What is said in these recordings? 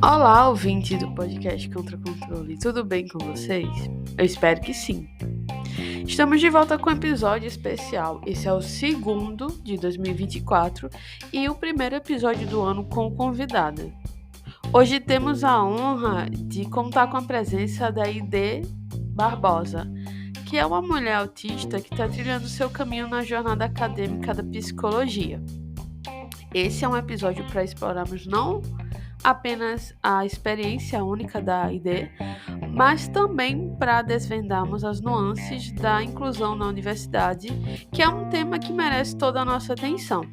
Olá, ouvinte do podcast Contra Controle, tudo bem com vocês? Eu espero que sim. Estamos de volta com um episódio especial. Esse é o segundo de 2024 e o primeiro episódio do ano com convidada. Hoje temos a honra de contar com a presença da Aide Barbosa, que é uma mulher autista que está trilhando seu caminho na jornada acadêmica da psicologia. Esse é um episódio para explorarmos não apenas a experiência única da Aide, mas também para desvendarmos as nuances da inclusão na universidade, que é um tema que merece toda a nossa atenção.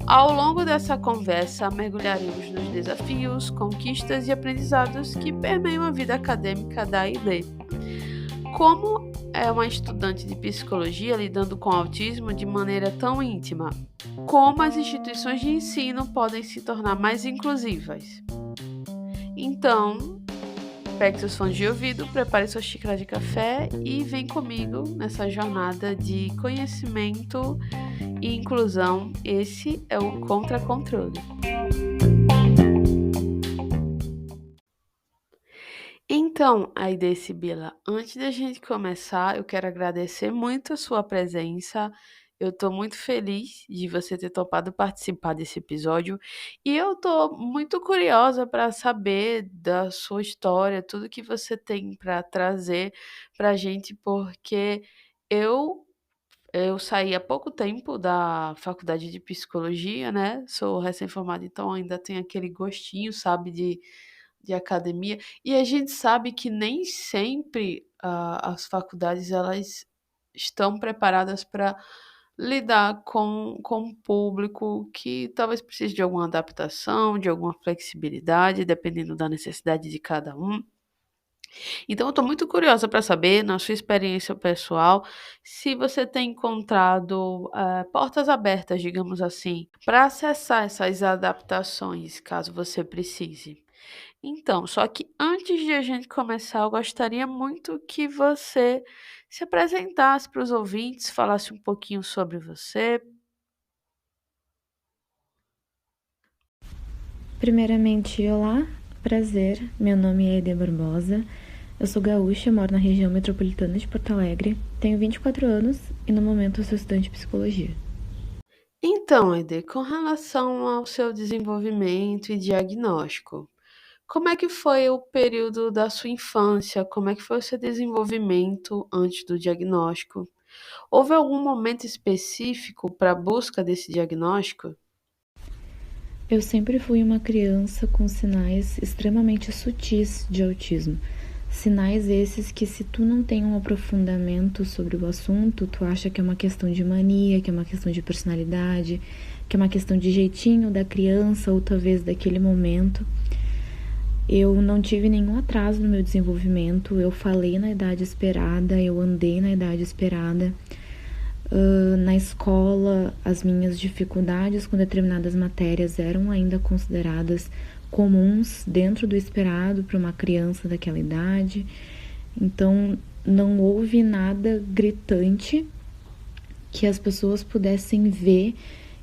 Ao longo dessa conversa, mergulharemos nos desafios, conquistas e aprendizados que permeiam a vida acadêmica da Aide. Como é uma estudante de psicologia lidando com autismo de maneira tão íntima? Como as instituições de ensino podem se tornar mais inclusivas? Então, pegue seus fones de ouvido, prepare sua xícara de café e vem comigo nessa jornada de conhecimento e inclusão. Esse é o Contra Controle. Então, Aide Sibila, antes da gente começar, eu quero agradecer muito a sua presença. Eu estou muito feliz de você ter topado participar desse episódio e eu estou muito curiosa para saber da sua história, tudo que você tem para trazer para a gente, porque eu eu saí há pouco tempo da faculdade de psicologia, né? Sou recém-formada, então ainda tenho aquele gostinho, sabe, de academia. E a gente sabe que nem sempre as faculdades elas estão preparadas para lidar com um público que talvez precise de alguma adaptação, de alguma flexibilidade, dependendo da necessidade de cada um. Então, eu estou muito curiosa para saber, na sua experiência pessoal, se você tem encontrado portas abertas, digamos assim, para acessar essas adaptações, caso você precise. Então, só que antes de a gente começar, eu gostaria muito que você se apresentasse para os ouvintes, falasse um pouquinho sobre você. Primeiramente, olá, prazer, meu nome é Aide Barbosa, eu sou gaúcha, moro na região metropolitana de Porto Alegre, tenho 24 anos e no momento eu sou estudante de psicologia. Então, Ede, com relação ao seu desenvolvimento e diagnóstico, como é que foi o período da sua infância? Como é que foi o seu desenvolvimento antes do diagnóstico? Houve algum momento específico para a busca desse diagnóstico? Eu sempre fui uma criança com sinais extremamente sutis de autismo. Sinais esses que, se tu não tem um aprofundamento sobre o assunto, tu acha que é uma questão de mania, que é uma questão de personalidade, que é uma questão de jeitinho da criança ou talvez daquele momento. Eu não tive nenhum atraso no meu desenvolvimento, eu falei na idade esperada, eu andei na idade esperada. Na escola, as minhas dificuldades com determinadas matérias eram ainda consideradas comuns dentro do esperado para uma criança daquela idade. Então, não houve nada gritante que as pessoas pudessem ver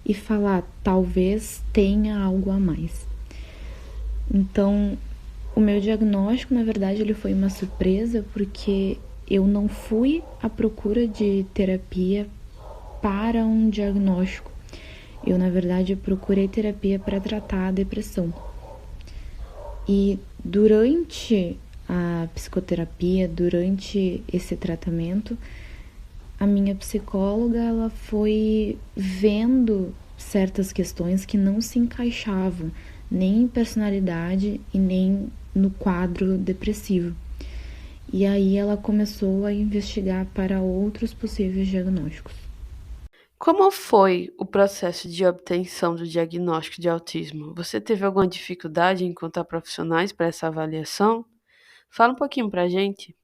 e falar, talvez tenha algo a mais. Então, o meu diagnóstico, na verdade, ele foi uma surpresa, porque eu não fui à procura de terapia para um diagnóstico. Eu, na verdade, procurei terapia para tratar a depressão. E durante a psicoterapia, durante esse tratamento, a minha psicóloga, ela foi vendo certas questões que não se encaixavam nem em personalidade e nem no quadro depressivo. E aí ela começou a investigar para outros possíveis diagnósticos. Como foi o processo de obtenção do diagnóstico de autismo? Você teve alguma dificuldade em encontrar profissionais para essa avaliação? Fala um pouquinho para a gente.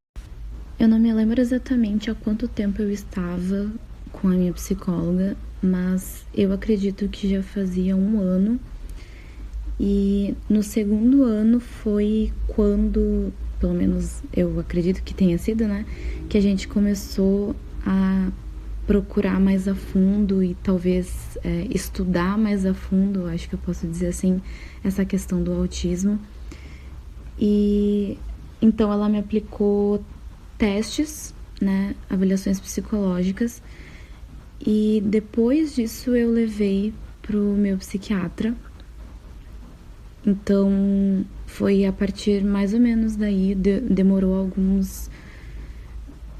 Eu não me lembro exatamente há quanto tempo eu estava com a minha psicóloga, mas eu acredito que já fazia 1 ano. E no segundo ano foi quando, pelo menos eu acredito que tenha sido, né, que a gente começou a procurar mais a fundo e talvez estudar mais a fundo, acho que eu posso dizer assim, essa questão do autismo. E então ela me aplicou testes, né, avaliações psicológicas, e depois disso eu levei pro meu psiquiatra. Então foi a partir mais ou menos daí, demorou alguns.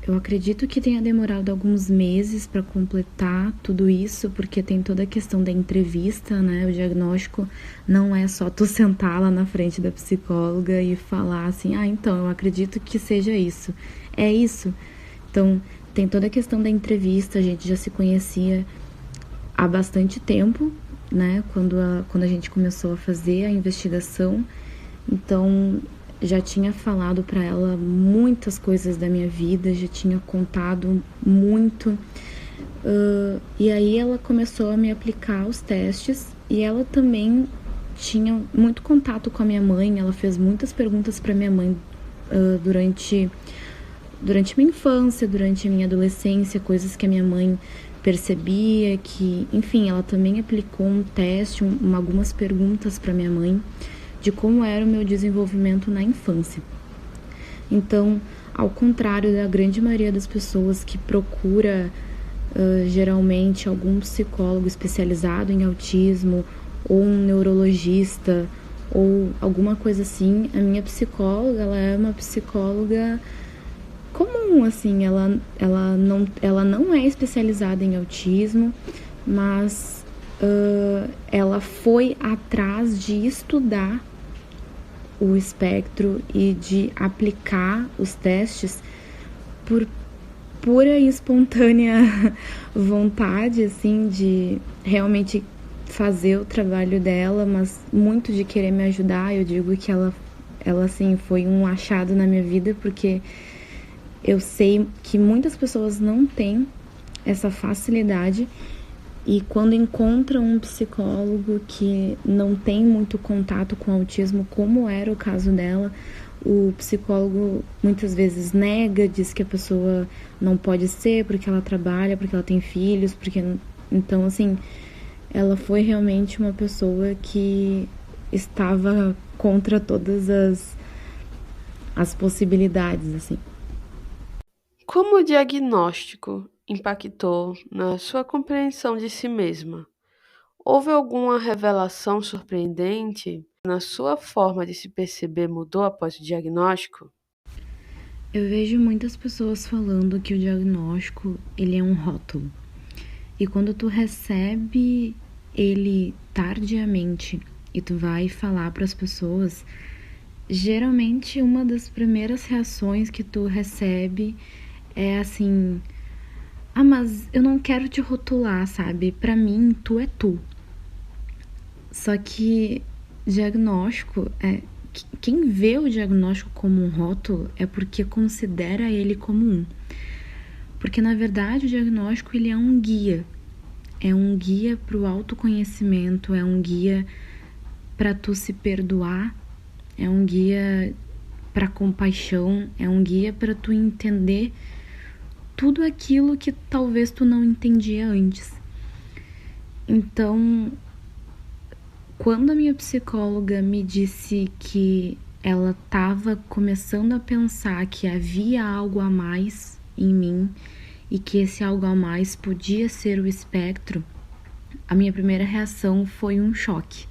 Eu acredito que tenha demorado alguns meses para completar tudo isso, porque tem toda a questão da entrevista, né? O diagnóstico não é só tu sentar lá na frente da psicóloga e falar assim, então, eu acredito que seja isso. É isso. Então, tem toda a questão da entrevista, a gente já se conhecia há bastante tempo, né? Quando a gente começou a fazer a investigação. Então, já tinha falado para ela muitas coisas da minha vida, já tinha contado muito. E aí ela começou a me aplicar os testes e ela também tinha muito contato com a minha mãe. Ela fez muitas perguntas para minha mãe durante minha infância, durante a minha adolescência, coisas que a minha mãe percebia, que, enfim, ela também aplicou um teste, algumas perguntas para minha mãe de como era o meu desenvolvimento na infância. Então, ao contrário da grande maioria das pessoas que procura geralmente algum psicólogo especializado em autismo ou um neurologista ou alguma coisa assim, a minha psicóloga, ela é uma psicóloga comum, assim, ela não é especializada em autismo, mas ela foi atrás de estudar o espectro e de aplicar os testes por pura e espontânea vontade, assim, de realmente fazer o trabalho dela, mas muito de querer me ajudar. Eu digo que ela assim, foi um achado na minha vida, porque eu sei que muitas pessoas não têm essa facilidade e quando encontram um psicólogo que não tem muito contato com autismo, como era o caso dela, o psicólogo muitas vezes nega, diz que a pessoa não pode ser porque ela trabalha, porque ela tem filhos, porque... Então, assim, ela foi realmente uma pessoa que estava contra todas as possibilidades, assim. Como o diagnóstico impactou na sua compreensão de si mesma? Houve alguma revelação surpreendente na sua forma de se perceber mudou após o diagnóstico? Eu vejo muitas pessoas falando que o diagnóstico, ele é um rótulo. E quando tu recebe ele tardiamente e tu vai falar para as pessoas, geralmente uma das primeiras reações que tu recebe é assim: mas eu não quero te rotular, sabe? Pra mim, tu é tu. Só que diagnóstico quem vê o diagnóstico como um rótulo é porque considera ele como um. Porque na verdade o diagnóstico ele é um guia. É um guia para o autoconhecimento, é um guia para tu se perdoar, é um guia para compaixão, é um guia para tu entender tudo aquilo que talvez tu não entendia antes. Então, quando a minha psicóloga me disse que ela estava começando a pensar que havia algo a mais em mim e que esse algo a mais podia ser o espectro, a minha primeira reação foi um choque.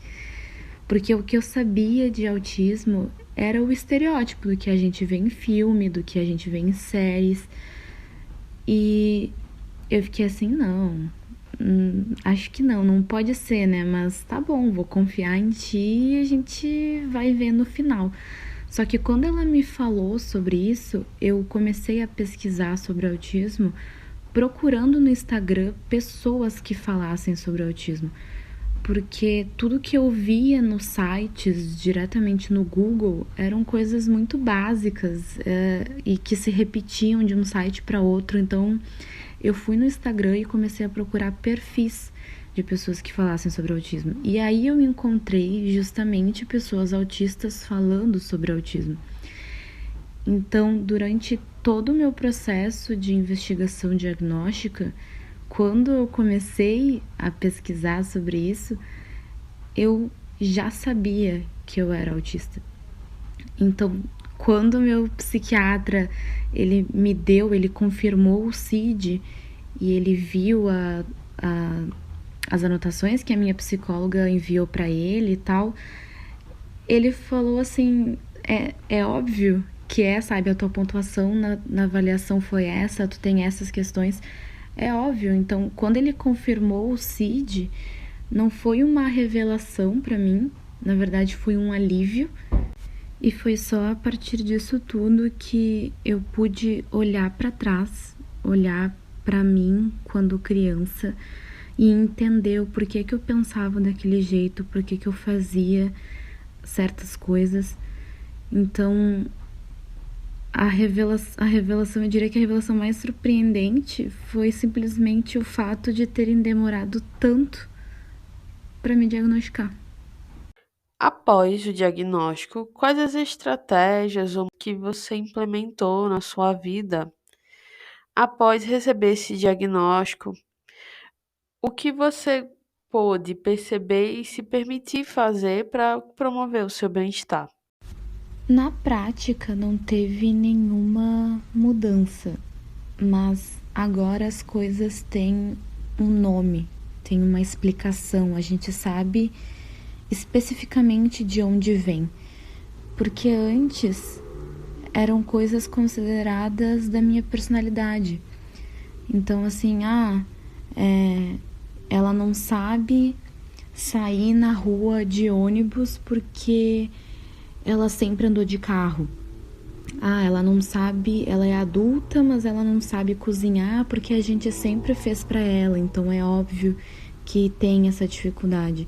Porque o que eu sabia de autismo era o estereótipo do que a gente vê em filme, do que a gente vê em séries. E eu fiquei assim, não, acho que não pode ser, né? Mas tá bom, vou confiar em ti e a gente vai ver no final. Só que quando ela me falou sobre isso, eu comecei a pesquisar sobre autismo, procurando no Instagram pessoas que falassem sobre autismo. Porque tudo que eu via nos sites, diretamente no Google, eram coisas muito básicas e que se repetiam de um site para outro. Então, eu fui no Instagram e comecei a procurar perfis de pessoas que falassem sobre autismo. E aí eu encontrei justamente pessoas autistas falando sobre autismo. Então, durante todo o meu processo de investigação diagnóstica, quando eu comecei a pesquisar sobre isso, eu já sabia que eu era autista. Então, quando meu psiquiatra, ele confirmou o CID e ele viu as anotações que a minha psicóloga enviou para ele e tal, ele falou assim, é óbvio que sabe, a tua pontuação na avaliação foi essa, tu tem essas questões, é óbvio. Então, quando ele confirmou o CID, não foi uma revelação para mim, na verdade foi um alívio, e foi só a partir disso tudo que eu pude olhar para trás, olhar para mim quando criança e entender o porquê que eu pensava daquele jeito, porquê que eu fazia certas coisas. Então, a revelação, eu diria que a revelação mais surpreendente foi simplesmente o fato de terem demorado tanto para me diagnosticar. Após o diagnóstico, quais as estratégias ou que você implementou na sua vida após receber esse diagnóstico? O que você pôde perceber e se permitir fazer para promover o seu bem-estar? Na prática, não teve nenhuma mudança, mas agora as coisas têm um nome, têm uma explicação, a gente sabe especificamente de onde vem, porque antes eram coisas consideradas da minha personalidade. Então, assim, ela não sabe sair na rua de ônibus porque ela sempre andou de carro. Ela não sabe, ela é adulta, mas ela não sabe cozinhar porque a gente sempre fez para ela, então é óbvio que tem essa dificuldade.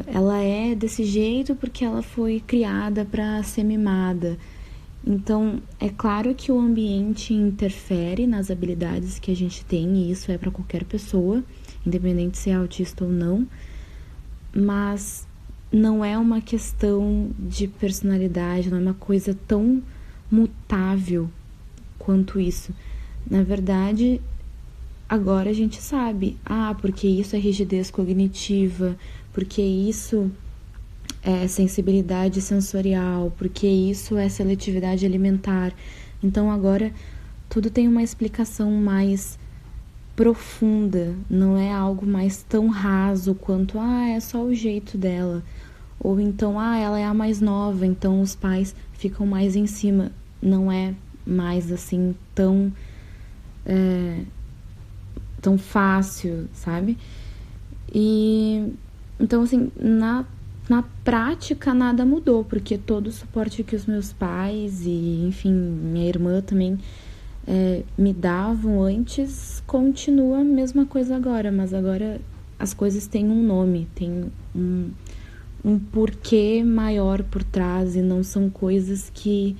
Ela é desse jeito porque ela foi criada para ser mimada. Então, é claro que o ambiente interfere nas habilidades que a gente tem, e isso é para qualquer pessoa, independente se é autista ou não, mas não é uma questão de personalidade, não é uma coisa tão mutável quanto isso. Na verdade, agora a gente sabe, porque isso é rigidez cognitiva, porque isso é sensibilidade sensorial, porque isso é seletividade alimentar. Então agora tudo tem uma explicação mais profunda, não é algo mais tão raso quanto é só o jeito dela, ou então ela é a mais nova, então os pais ficam mais em cima. Não é mais assim tão fácil, sabe? E então, assim, na prática nada mudou, porque todo o suporte que os meus pais e, enfim, minha irmã também me davam antes continua a mesma coisa agora, mas agora as coisas têm um nome, tem um porquê maior por trás, e não são coisas que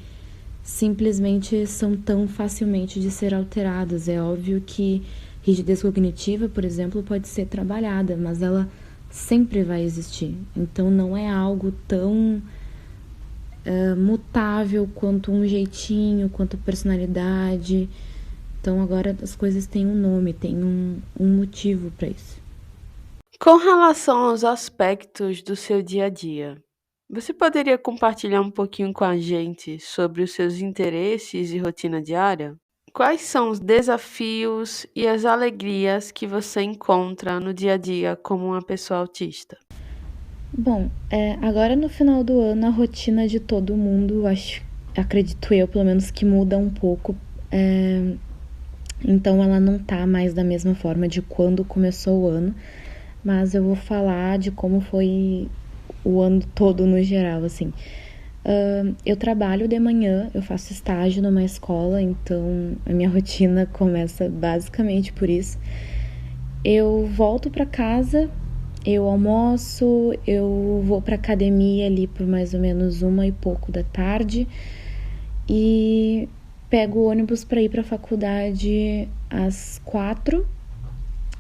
simplesmente são tão facilmente de ser alteradas. É óbvio que rigidez cognitiva, por exemplo, pode ser trabalhada, mas ela sempre vai existir. Então não é algo tão mutável quanto um jeitinho, quanto personalidade. Então agora as coisas têm um nome, têm um motivo para isso. Com relação aos aspectos do seu dia a dia, você poderia compartilhar um pouquinho com a gente sobre os seus interesses e rotina diária? Quais são os desafios e as alegrias que você encontra no dia a dia como uma pessoa autista? Bom, agora no final do ano a rotina de todo mundo, acredito eu, pelo menos, que muda um pouco. Então ela não tá mais da mesma forma de quando começou o ano, mas eu vou falar de como foi o ano todo no geral, assim. Eu trabalho de manhã, eu faço estágio numa escola, então a minha rotina começa basicamente por isso. Eu volto para casa, eu almoço, eu vou para academia ali por mais ou menos 1h pouco da tarde e pego o ônibus para ir para a faculdade às 4,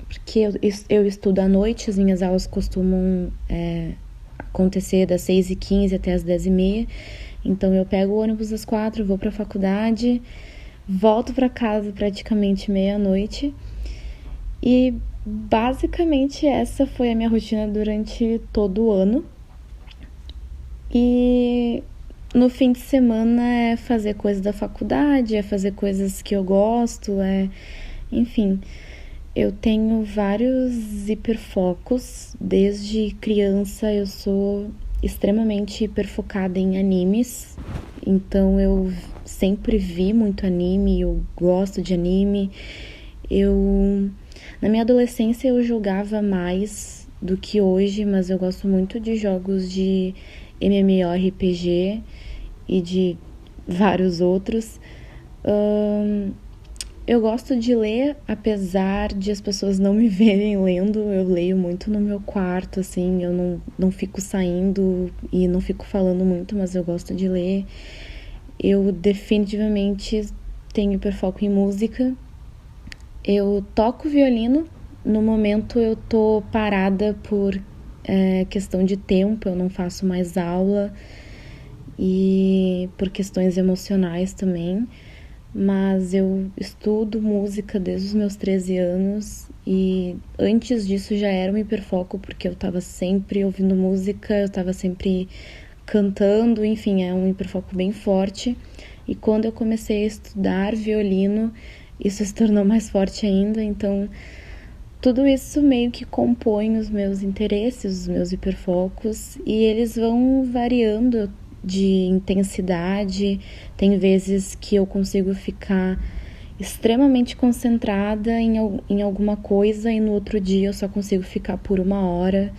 porque eu estudo à noite, as minhas aulas costumam acontecer das 6h15 até as 10h30. Então eu pego o ônibus às 4, vou para a faculdade, volto para casa praticamente meia-noite E basicamente essa foi a minha rotina durante todo o ano. E no fim de semana é fazer coisas da faculdade, é fazer coisas que eu gosto, enfim. Eu tenho vários hiperfocos. Desde criança eu sou extremamente hiperfocada em animes. Então eu sempre vi muito anime, eu gosto de anime. Na minha adolescência eu jogava mais do que hoje, mas eu gosto muito de jogos de MMORPG e de vários outros. Eu gosto de ler, apesar de as pessoas não me verem lendo. Eu leio muito no meu quarto, assim, eu não fico saindo e não fico falando muito, mas eu gosto de ler. Eu definitivamente tenho hiperfoco em música. Eu toco violino. No momento eu tô parada por questão de tempo, eu não faço mais aula e por questões emocionais também. Mas eu estudo música desde os meus 13 anos e antes disso já era um hiperfoco porque eu estava sempre ouvindo música, eu estava sempre cantando, enfim, é um hiperfoco bem forte. E quando eu comecei a estudar violino, isso se tornou mais forte ainda, então tudo isso meio que compõe os meus interesses, os meus hiperfocos, e eles vão variando de intensidade. Tem vezes que eu consigo ficar extremamente concentrada em alguma coisa e no outro dia eu só consigo ficar por 1 hora,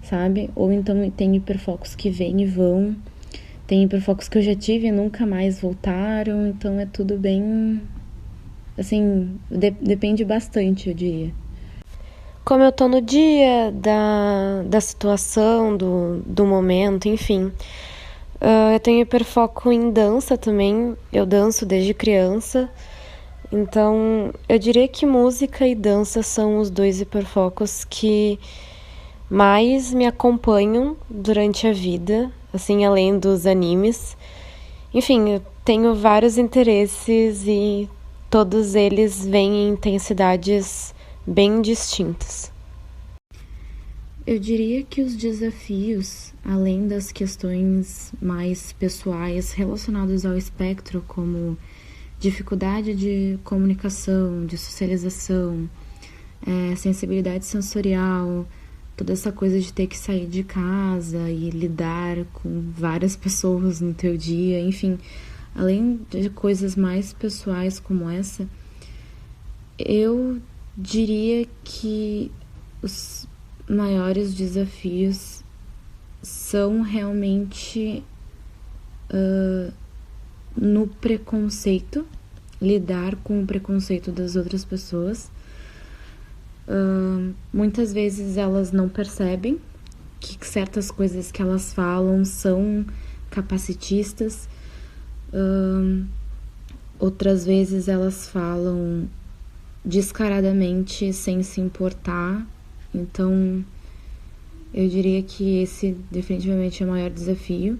sabe? Ou então tem hiperfocos que vêm e vão. Tem hiperfocos que eu já tive e nunca mais voltaram, então é tudo bem, assim, depende bastante, eu diria. Como eu tô no dia da situação, do momento, enfim. Eu tenho hiperfoco em dança também, eu danço desde criança, então eu diria que música e dança são os 2 hiperfocos que mais me acompanham durante a vida, assim, além dos animes. Enfim, eu tenho vários interesses e todos eles vêm em intensidades bem distintas. Eu diria que os desafios, além das questões mais pessoais relacionadas ao espectro, como dificuldade de comunicação, de socialização, sensibilidade sensorial, toda essa coisa de ter que sair de casa e lidar com várias pessoas no teu dia, enfim, além de coisas mais pessoais como essa, eu diria que os maiores desafios são realmente no preconceito, lidar com o preconceito das outras pessoas. Muitas vezes elas não percebem que certas coisas que elas falam são capacitistas. Outras vezes elas falam descaradamente sem se importar. Então eu diria que esse definitivamente é o maior desafio.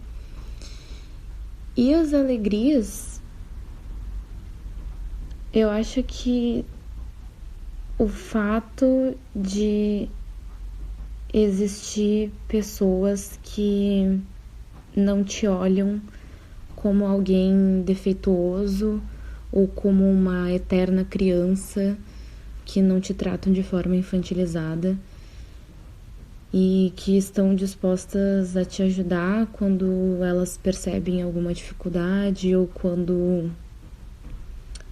E as alegrias, eu acho que o fato de existir pessoas que não te olham como alguém defeituoso ou como uma eterna criança, que não te tratam de forma infantilizada e que estão dispostas a te ajudar quando elas percebem alguma dificuldade ou quando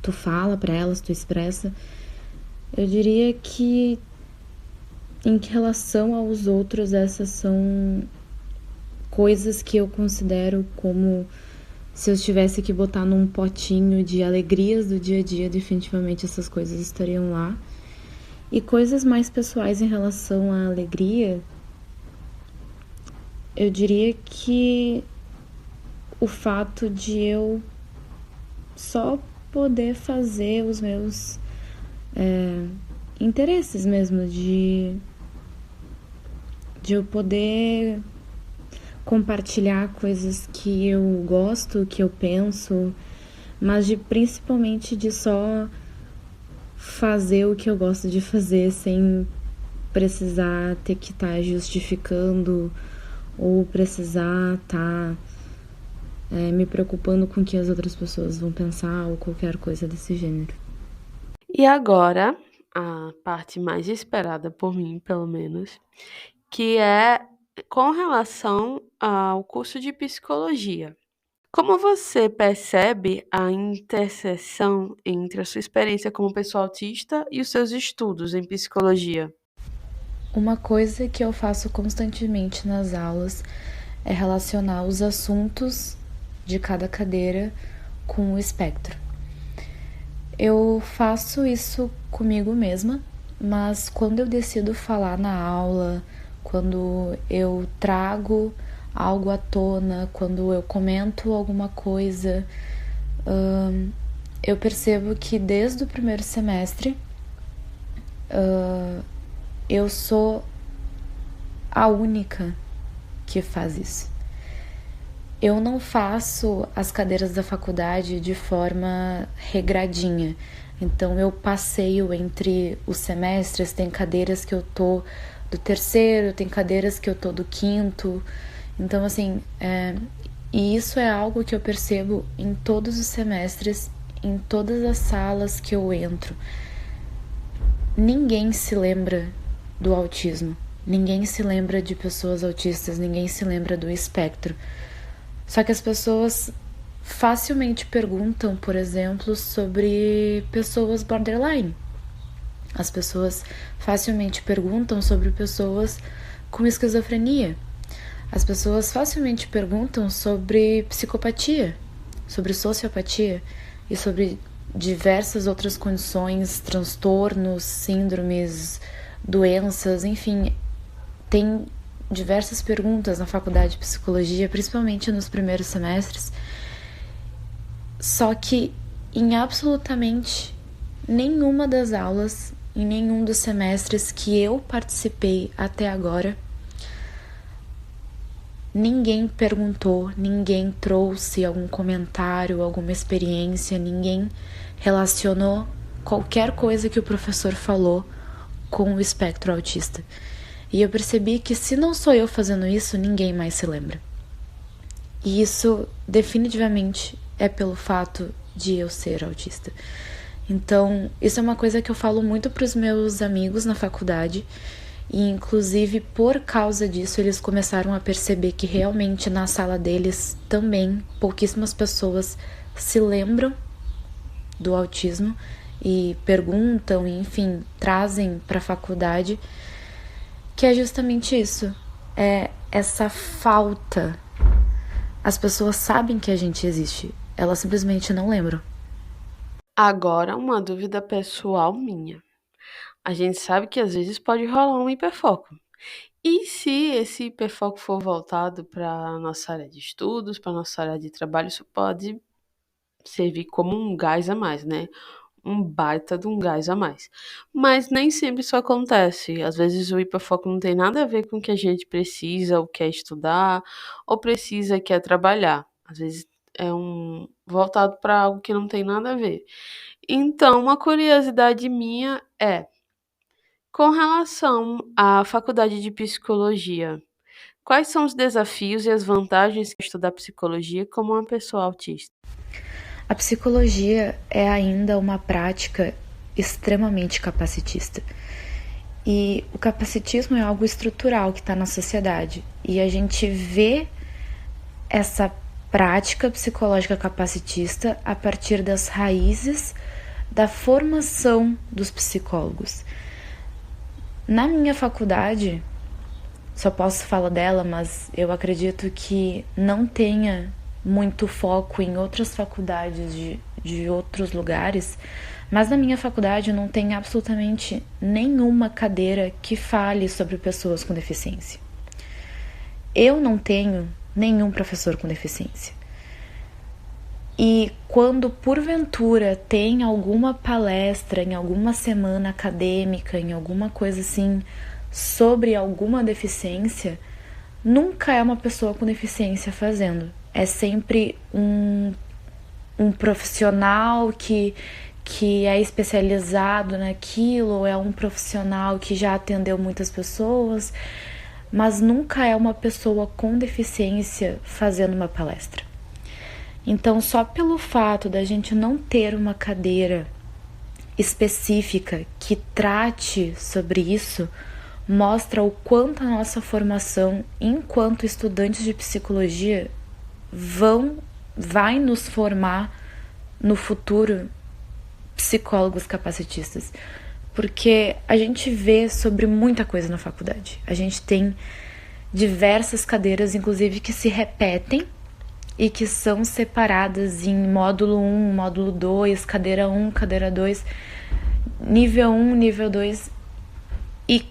tu fala para elas, tu expressa. Eu diria que em relação aos outros, essas são coisas que eu considero como, se eu tivesse que botar num potinho de alegrias do dia a dia, definitivamente essas coisas estariam lá. E coisas mais pessoais em relação à alegria, eu diria que o fato de eu só poder fazer os meus interesses mesmo, de eu poder compartilhar coisas que eu gosto, que eu penso, mas principalmente de só fazer o que eu gosto de fazer sem precisar ter que estar justificando ou precisar estar me preocupando com o que as outras pessoas vão pensar ou qualquer coisa desse gênero. E agora, a parte mais esperada por mim, pelo menos, que é com relação ao curso de psicologia. Como você percebe a interseção entre a sua experiência como pessoa autista e os seus estudos em psicologia? Uma coisa que eu faço constantemente nas aulas é relacionar os assuntos de cada cadeira com o espectro. Eu faço isso comigo mesma, mas quando eu decido falar na aula, quando eu trago algo à tona, quando eu comento alguma coisa, eu percebo que desde o primeiro semestre eu sou a única que faz isso. Eu não faço as cadeiras da faculdade de forma regradinha. Então eu passeio entre os semestres, tem cadeiras que eu tô do terceiro, tem cadeiras que eu tô do quinto. Então assim, e isso é algo que eu percebo em todos os semestres, em todas as salas que eu entro. Ninguém se lembra do autismo, ninguém se lembra de pessoas autistas, ninguém se lembra do espectro. Só que as pessoas facilmente perguntam, por exemplo, sobre pessoas borderline. As pessoas facilmente perguntam sobre pessoas com esquizofrenia. As pessoas facilmente perguntam sobre psicopatia, sobre sociopatia e sobre diversas outras condições, transtornos, síndromes, doenças, enfim, tem diversas perguntas na faculdade de psicologia, principalmente nos primeiros semestres, só que em absolutamente nenhuma das aulas, em nenhum dos semestres que eu participei até agora, ninguém perguntou, ninguém trouxe algum comentário, alguma experiência, ninguém relacionou qualquer coisa que o professor falou com o espectro autista. E eu percebi que se não sou eu fazendo isso, ninguém mais se lembra. E isso definitivamente é pelo fato de eu ser autista. Então, isso é uma coisa que eu falo muito para os meus amigos na faculdade. E inclusive por causa disso eles começaram a perceber que realmente na sala deles também pouquíssimas pessoas se lembram do autismo e perguntam, e, enfim, trazem para a faculdade, que é justamente isso, é essa falta. As pessoas sabem que a gente existe, elas simplesmente não lembram. Agora, uma dúvida pessoal minha. A gente sabe que às vezes pode rolar um hiperfoco. E se esse hiperfoco for voltado para a nossa área de estudos, para a nossa área de trabalho, isso pode servir como um gás a mais, né? Um baita de um gás a mais. Mas nem sempre isso acontece. Às vezes o hiperfoco não tem nada a ver com o que a gente precisa, ou quer estudar, ou precisa, quer trabalhar. Às vezes é voltado para algo que não tem nada a ver. Então, uma curiosidade minha é, com relação à faculdade de psicologia, quais são os desafios e as vantagens de estudar psicologia como uma pessoa autista? A psicologia é ainda uma prática extremamente capacitista. E o capacitismo é algo estrutural que está na sociedade. E a gente vê essa prática psicológica capacitista a partir das raízes da formação dos psicólogos. Na minha faculdade, só posso falar dela, mas eu acredito que não tenha muito foco em outras faculdades de outros lugares, mas na minha faculdade não tem absolutamente nenhuma cadeira que fale sobre pessoas com deficiência. Eu não tenho nenhum professor com deficiência. E quando porventura tem alguma palestra, em alguma semana acadêmica, em alguma coisa assim, sobre alguma deficiência, nunca é uma pessoa com deficiência fazendo. É sempre um profissional que que é especializado naquilo, ou é um profissional que já atendeu muitas pessoas, mas nunca é uma pessoa com deficiência fazendo uma palestra. Então, só pelo fato da gente não ter uma cadeira específica que trate sobre isso, mostra o quanto a nossa formação enquanto estudantes de psicologia vai nos formar no futuro psicólogos capacitistas. Porque a gente vê sobre muita coisa na faculdade. A gente tem diversas cadeiras, inclusive, que se repetem e que são separadas em módulo 1, módulo 2, cadeira 1, cadeira 2, nível 1, nível 2, e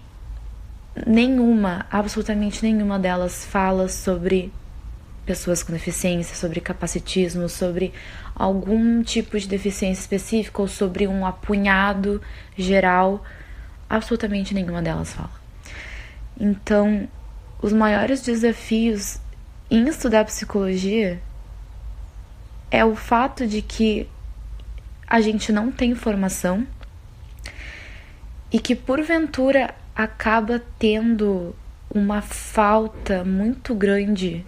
absolutamente nenhuma delas fala sobre pessoas com deficiência, sobre capacitismo, sobre algum tipo de deficiência específica ou sobre um apunhado geral. Absolutamente nenhuma delas fala. Então, os maiores desafios em estudar psicologia é o fato de que a gente não tem formação e que, porventura, acaba tendo uma falta muito grande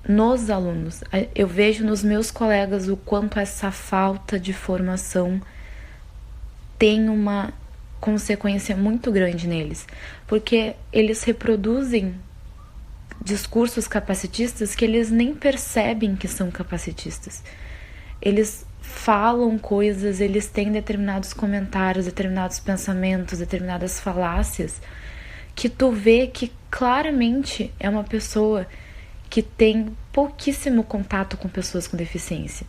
nos alunos. Eu vejo nos meus colegas o quanto essa falta de formação tem uma consequência muito grande neles, porque eles reproduzem discursos capacitistas que eles nem percebem que são capacitistas. Eles falam coisas, eles têm determinados comentários, determinados pensamentos, determinadas falácias, que tu vê que claramente é uma pessoa que tem pouquíssimo contato com pessoas com deficiência.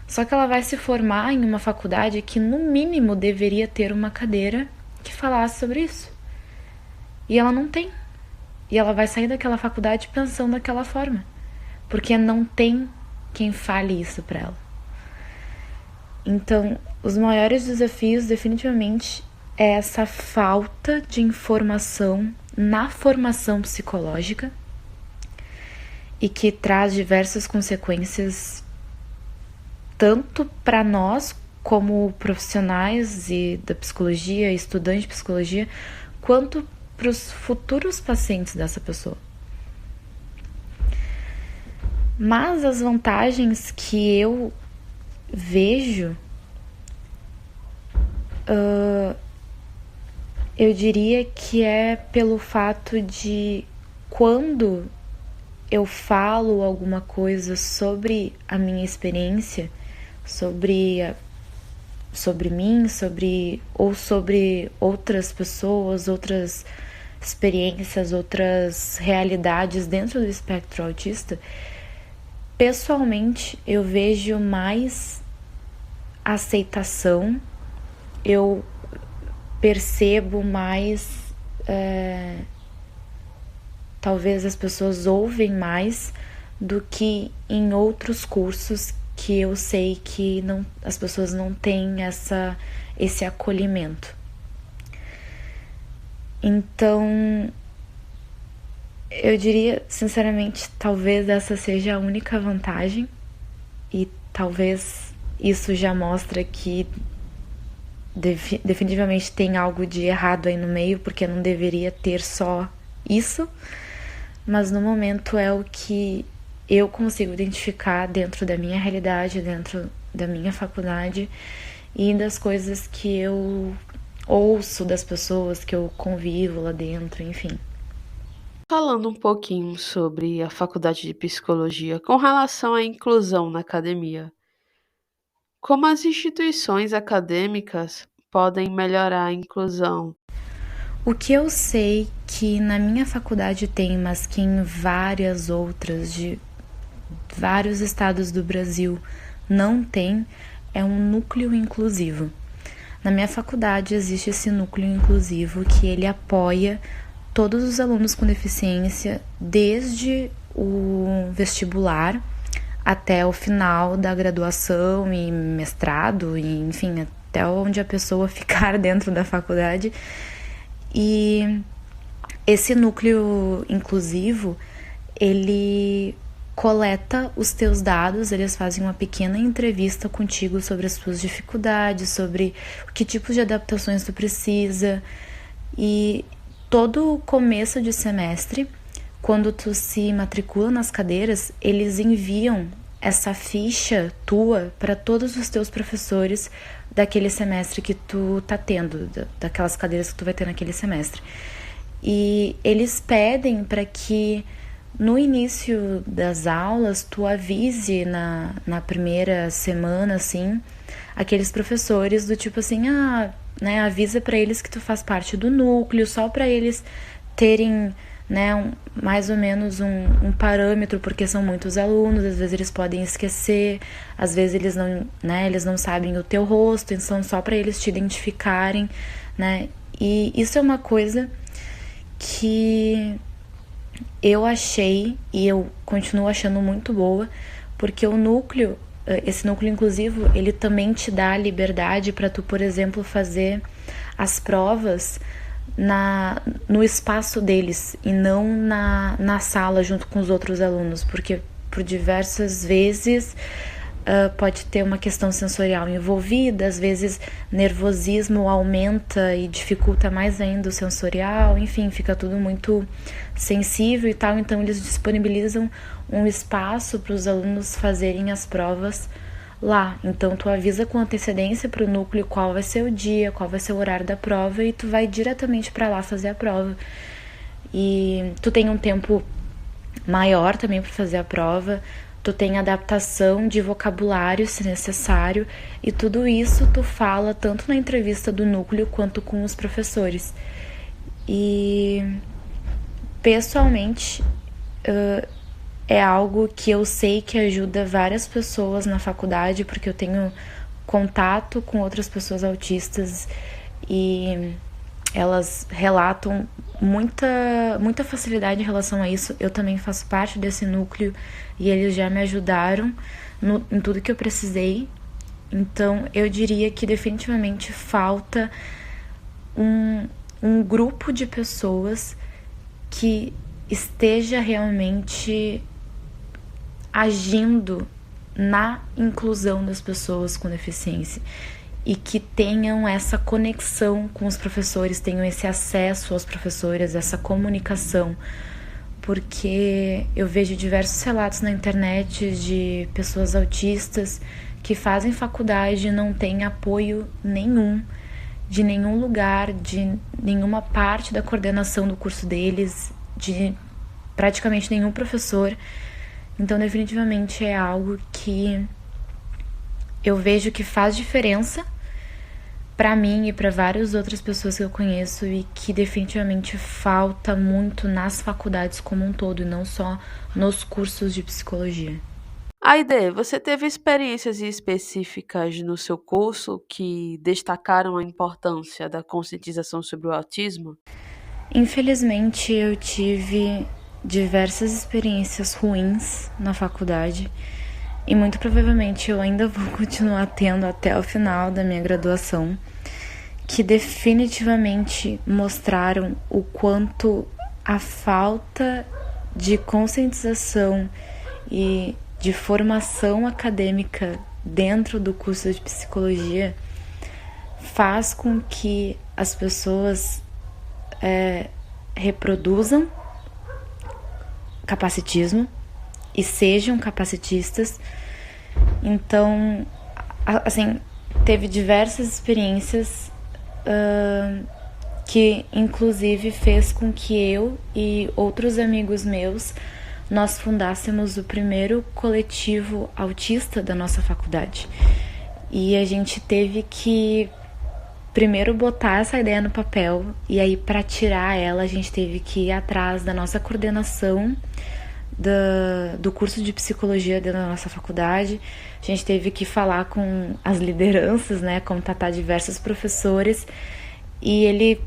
Só que ela vai se formar em uma faculdade que, no mínimo, deveria ter uma cadeira que falasse sobre isso. E ela não tem. E ela vai sair daquela faculdade pensando daquela forma, porque não tem quem fale isso para ela. Então, os maiores desafios, definitivamente, é essa falta de informação na formação psicológica, e que traz diversas consequências tanto para nós como profissionais da psicologia, estudantes de psicologia, quanto para os futuros pacientes dessa pessoa. Mas as vantagens que eu vejo, eu diria que é pelo fato de, quando eu falo alguma coisa sobre a minha experiência, sobre mim, ou sobre outras pessoas, outras experiências, outras realidades dentro do espectro autista, pessoalmente eu vejo mais aceitação, eu percebo mais, talvez as pessoas ouvem mais do que em outros cursos que eu sei que as pessoas não têm esse acolhimento. Então, eu diria, sinceramente, talvez essa seja a única vantagem, e talvez isso já mostra que definitivamente tem algo de errado aí no meio, porque não deveria ter só isso, mas no momento é o que eu consigo identificar dentro da minha realidade, dentro da minha faculdade e das coisas que eu ouço das pessoas que eu convivo lá dentro, enfim. Falando um pouquinho sobre a faculdade de psicologia com relação à inclusão na academia, como as instituições acadêmicas podem melhorar a inclusão? O que eu sei que na minha faculdade tem, mas que em várias outras de vários estados do Brasil não tem, é um núcleo inclusivo. Na minha faculdade existe esse núcleo inclusivo que ele apoia todos os alunos com deficiência desde o vestibular até o final da graduação e mestrado, e, enfim, até onde a pessoa ficar dentro da faculdade. E esse núcleo inclusivo, ele coleta os teus dados, eles fazem uma pequena entrevista contigo sobre as tuas dificuldades, sobre que tipo de adaptações tu precisa. E todo começo de semestre, quando tu se matricula nas cadeiras, eles enviam essa ficha tua para todos os teus professores daquele semestre que tu tá tendo, daquelas cadeiras que tu vai ter naquele semestre. E eles pedem para que no início das aulas tu avise na primeira semana, assim, aqueles professores do tipo assim, né, avisa para eles que tu faz parte do núcleo, só para eles terem, né, mais ou menos um parâmetro, porque são muitos alunos, às vezes eles podem esquecer, às vezes eles não sabem o teu rosto, então só para eles te identificarem, né? E isso é uma coisa que eu achei e eu continuo achando muito boa, porque esse núcleo inclusivo, ele também te dá a liberdade para tu, por exemplo, fazer as provas no espaço deles e não na sala junto com os outros alunos, porque por diversas vezes pode ter uma questão sensorial envolvida, às vezes nervosismo aumenta e dificulta mais ainda o sensorial, enfim, fica tudo muito sensível e tal, então eles disponibilizam um espaço para os alunos fazerem as provas lá. Então tu avisa com antecedência para o núcleo qual vai ser o dia, qual vai ser o horário da prova e tu vai diretamente para lá fazer a prova. E tu tem um tempo maior também para fazer a prova, tu tem adaptação de vocabulário se necessário e tudo isso tu fala tanto na entrevista do núcleo quanto com os professores. E pessoalmente é algo que eu sei que ajuda várias pessoas na faculdade, porque eu tenho contato com outras pessoas autistas e elas relatam muita facilidade em relação a isso. Eu também faço parte desse núcleo e eles já me ajudaram em tudo que eu precisei. Então eu diria que definitivamente falta um grupo de pessoas que esteja realmente agindo na inclusão das pessoas com deficiência e que tenham essa conexão com os professores, tenham esse acesso aos professores, essa comunicação, porque eu vejo diversos relatos na internet de pessoas autistas que fazem faculdade e não têm apoio nenhum, de nenhum lugar, de nenhuma parte da coordenação do curso deles, de praticamente nenhum professor. Então, definitivamente é algo que eu vejo que faz diferença para mim e para várias outras pessoas que eu conheço e que definitivamente falta muito nas faculdades como um todo e não só nos cursos de psicologia. Aide, você teve experiências específicas no seu curso que destacaram a importância da conscientização sobre o autismo? Infelizmente, eu tive diversas experiências ruins na faculdade e muito provavelmente eu ainda vou continuar tendo até o final da minha graduação, que definitivamente mostraram o quanto a falta de conscientização e de formação acadêmica dentro do curso de psicologia faz com que as pessoas reproduzam capacitismo e sejam capacitistas. Então, assim, teve diversas experiências que inclusive fez com que eu e outros amigos meus nós fundássemos o primeiro coletivo autista da nossa faculdade. E a gente teve que primeiro botar essa ideia no papel, e aí para tirar ela a gente teve que ir atrás da nossa coordenação do curso de psicologia da nossa faculdade. A gente teve que falar com as lideranças, né, contatar diversos professores, e ele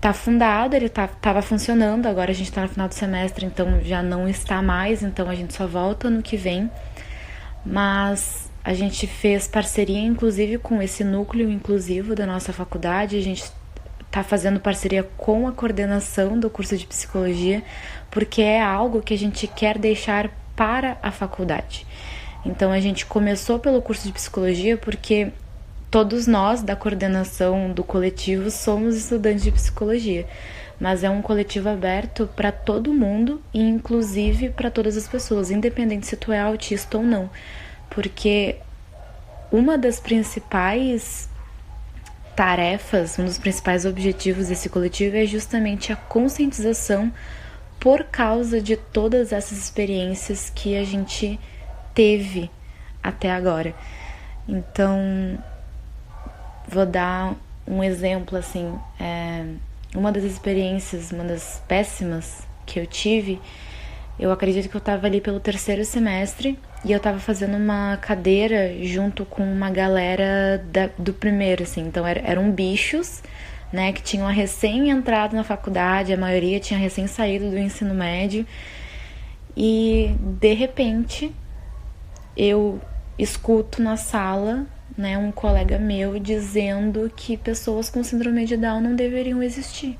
tá fundado, ele tava funcionando, agora a gente tá no final do semestre, então já não está mais, então a gente só volta ano que vem. Mas a gente fez parceria, inclusive, com esse núcleo inclusivo da nossa faculdade. A gente está fazendo parceria com a coordenação do curso de psicologia, porque é algo que a gente quer deixar para a faculdade. Então a gente começou pelo curso de psicologia porque todos nós da coordenação do coletivo somos estudantes de psicologia, mas é um coletivo aberto para todo mundo e inclusive para todas as pessoas, independente se tu é autista ou não, porque uma das principais tarefas, um dos principais objetivos desse coletivo é justamente a conscientização por causa de todas essas experiências que a gente teve até agora. Então, vou dar um exemplo assim, uma das experiências, uma das péssimas que eu tive, eu acredito que eu estava ali pelo 3º semestre e eu estava fazendo uma cadeira junto com uma galera do primeiro, assim. Então eram bichos, né, que tinham recém entrado na faculdade, a maioria tinha recém saído do ensino médio. E de repente eu escuto na sala, né, um colega meu dizendo que pessoas com síndrome de Down não deveriam existir.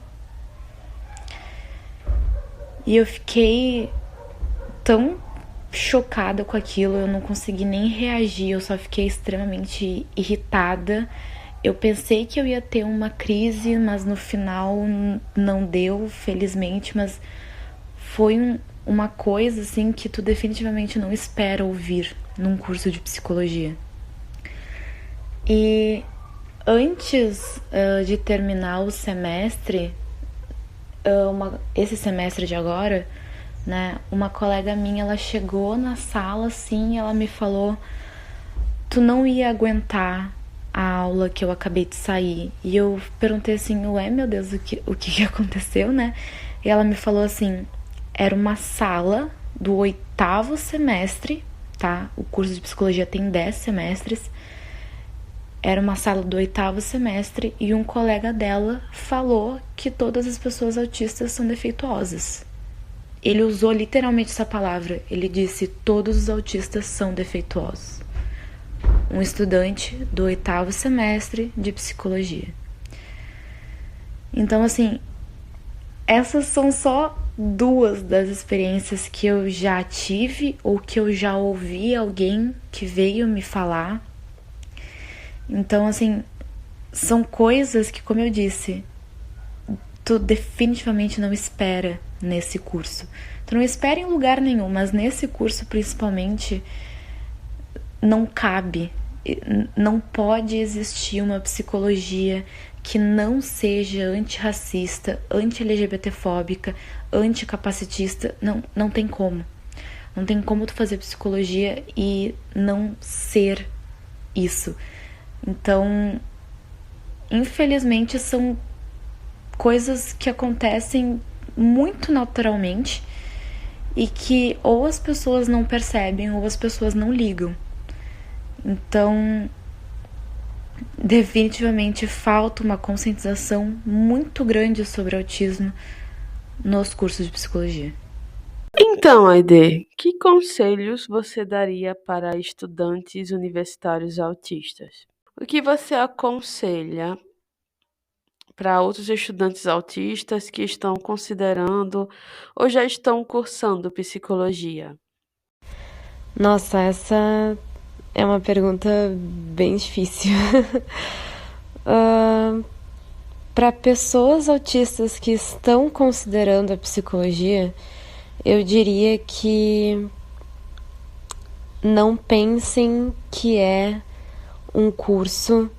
E eu fiquei tão chocada com aquilo, eu não consegui nem reagir, eu só fiquei extremamente irritada. Eu pensei que eu ia ter uma crise, mas no final não deu, felizmente, mas foi uma coisa assim que tu definitivamente não espera ouvir num curso de psicologia. E antes de terminar o semestre, esse semestre de agora, né, uma colega minha, ela chegou na sala assim, ela me falou: tu não ia aguentar a aula que eu acabei de sair. E eu perguntei assim: ué, meu Deus, o que aconteceu, né? E ela me falou assim: era uma sala do 8º semestre, tá? O curso de psicologia tem 10 semestres. Era uma sala do 8º semestre e um colega dela falou que todas as pessoas autistas são defeituosas. Ele usou literalmente essa palavra. Ele disse: todos os autistas são defeituosos. Um estudante do 8º semestre de psicologia. Então, assim, essas são só 2 das experiências que eu já tive ou que eu já ouvi alguém que veio me falar. Então, assim, são coisas que, como eu disse, tu definitivamente não espera nesse curso. Tu não espera em lugar nenhum, mas nesse curso, principalmente, não cabe, não pode existir uma psicologia que não seja antirracista, anti-LGBTfóbica, anticapacitista. Não tem como. Não tem como tu fazer psicologia e não ser isso. Então, infelizmente, são coisas que acontecem muito naturalmente e que ou as pessoas não percebem ou as pessoas não ligam. Então, definitivamente falta uma conscientização muito grande sobre autismo nos cursos de psicologia. Então, Aide, que conselhos você daria para estudantes universitários autistas? O que você aconselha para outros estudantes autistas que estão considerando ou já estão cursando psicologia? Nossa, essa é uma pergunta bem difícil. Para pessoas autistas que estão considerando a psicologia, eu diria que não pensem que é um curso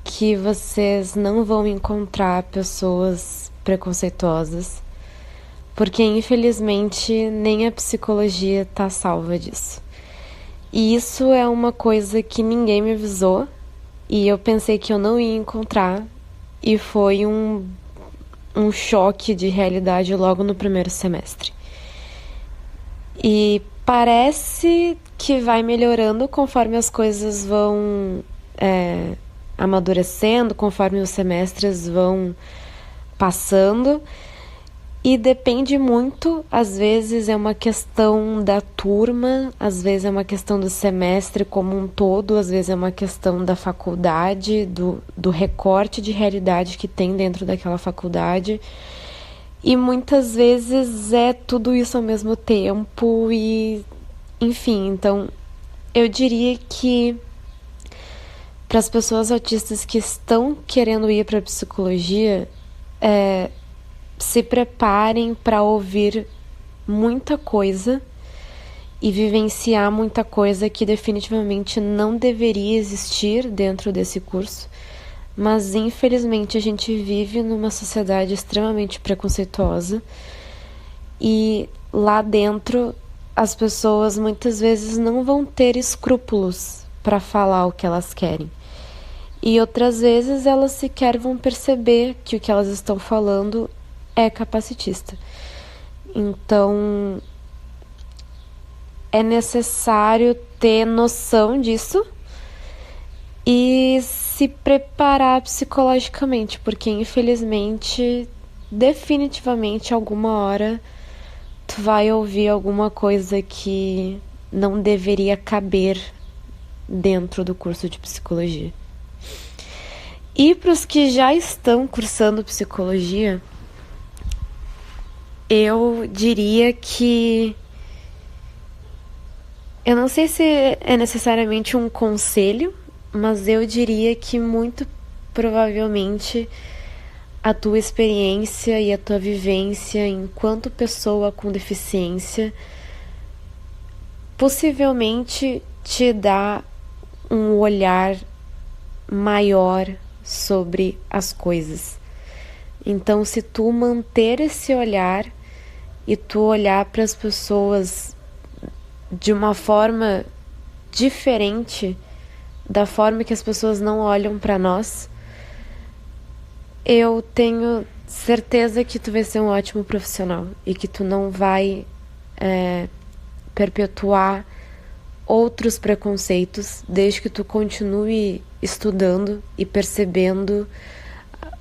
que vocês não vão encontrar pessoas preconceituosas, porque infelizmente nem a psicologia está salva disso. E isso é uma coisa que ninguém me avisou e eu pensei que eu não ia encontrar, e foi um choque de realidade logo no primeiro semestre. E parece que vai melhorando conforme as coisas vão amadurecendo, conforme os semestres vão passando. E depende muito, às vezes é uma questão da turma, às vezes é uma questão do semestre como um todo, às vezes é uma questão da faculdade, do recorte de realidade que tem dentro daquela faculdade. E muitas vezes é tudo isso ao mesmo tempo e, enfim, então eu diria que para as pessoas autistas que estão querendo ir para a psicologia, se preparem para ouvir muita coisa e vivenciar muita coisa que definitivamente não deveria existir dentro desse curso, mas infelizmente a gente vive numa sociedade extremamente preconceituosa e lá dentro as pessoas muitas vezes não vão ter escrúpulos para falar o que elas querem. E outras vezes elas sequer vão perceber que o que elas estão falando é capacitista. Então, é necessário ter noção disso e se preparar psicologicamente, porque infelizmente, definitivamente, alguma hora tu vai ouvir alguma coisa que não deveria caber dentro do curso de psicologia. E para os que já estão cursando psicologia, eu diria que eu não sei se é necessariamente um conselho, mas eu diria que muito provavelmente a tua experiência e a tua vivência enquanto pessoa com deficiência possivelmente te dá um olhar maior sobre as coisas. Então, se tu manter esse olhar e tu olhar para as pessoas de uma forma diferente da forma que as pessoas não olham para nós, eu tenho certeza que tu vai ser um ótimo profissional e que tu não vai perpetuar outros preconceitos desde que tu continue estudando e percebendo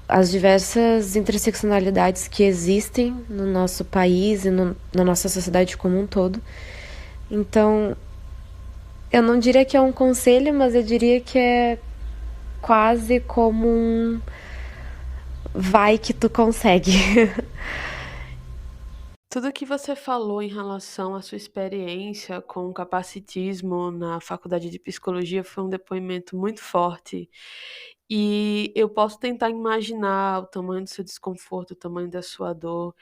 as diversas interseccionalidades que existem no nosso país e na nossa sociedade como um todo. Então, eu não diria que é um conselho, mas eu diria que é quase como um vai que tu consegue. Tudo que você falou em relação à sua experiência com o capacitismo na faculdade de psicologia foi um depoimento muito forte. E eu posso tentar imaginar o tamanho do seu desconforto, o tamanho da sua dor.